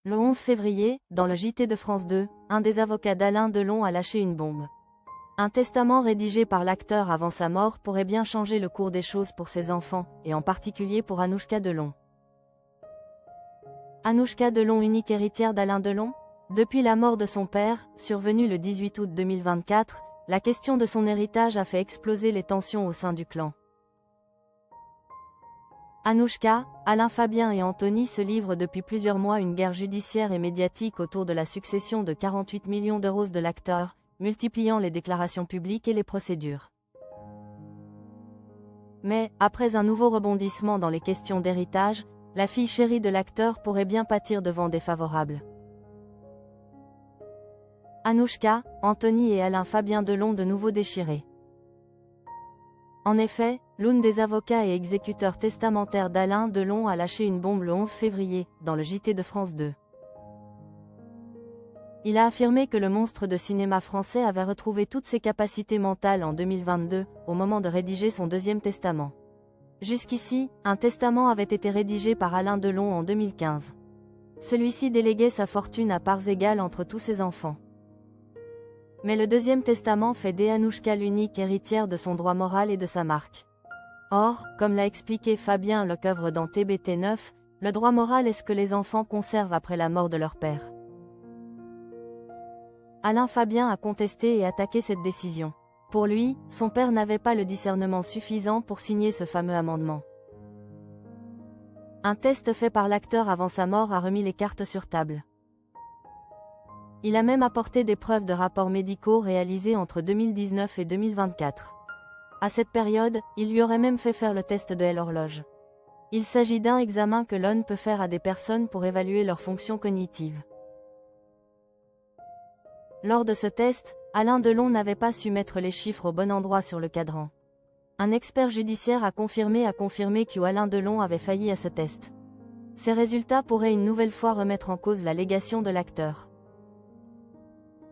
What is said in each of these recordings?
Le 11 février, dans le JT de France 2, un des avocats d'Alain Delon a lâché une bombe. Un testament rédigé par l'acteur avant sa mort pourrait bien changer le cours des choses pour ses enfants, et en particulier pour Anouchka Delon. Anouchka Delon, unique héritière d'Alain Delon? Depuis la mort de son père, survenue le 18 août 2024, la question de son héritage a fait exploser les tensions au sein du clan. Anouchka, Alain Fabien et Anthony se livrent depuis plusieurs mois une guerre judiciaire et médiatique autour de la succession de 48 millions d'euros de l'acteur, multipliant les déclarations publiques et les procédures. Mais, après un nouveau rebondissement dans les questions d'héritage, la fille chérie de l'acteur pourrait bien pâtir de vents défavorables. Anouchka, Anthony et Alain Fabien Delon de nouveau déchirés. En effet, l'une des avocats et exécuteurs testamentaires d'Alain Delon a lâché une bombe le 11 février, dans le JT de France 2. Il a affirmé que le monstre de cinéma français avait retrouvé toutes ses capacités mentales en 2022, au moment de rédiger son deuxième testament. Jusqu'ici, un testament avait été rédigé par Alain Delon en 2015. Celui-ci déléguait sa fortune à parts égales entre tous ses enfants. Mais le deuxième testament fait d'Anouchka l'unique héritière de son droit moral et de sa marque. Or, comme l'a expliqué Fabien Lecoeuvre dans TBT9, le droit moral est ce que les enfants conservent après la mort de leur père. Alain Fabien a contesté et attaqué cette décision. Pour lui, son père n'avait pas le discernement suffisant pour signer ce fameux amendement. Un test fait par l'acteur avant sa mort a remis les cartes sur table. Il a même apporté des preuves de rapports médicaux réalisés entre 2019 et 2024. À cette période, il lui aurait même fait faire le test de l'horloge. Il s'agit d'un examen que l'on peut faire à des personnes pour évaluer leurs fonctions cognitives. Lors de ce test, Alain Delon n'avait pas su mettre les chiffres au bon endroit sur le cadran. Un expert judiciaire a confirmé que Alain Delon avait failli à ce test. Ces résultats pourraient une nouvelle fois remettre en cause la légation de l'acteur.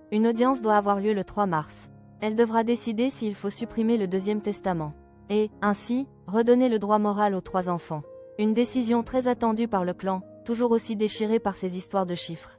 Une audience doit avoir lieu le 3 mars. Elle devra décider s'il faut supprimer le deuxième testament. Et, ainsi, redonner le droit moral aux 3 enfants. Une décision très attendue par le clan, toujours aussi déchiré par ces histoires de chiffres.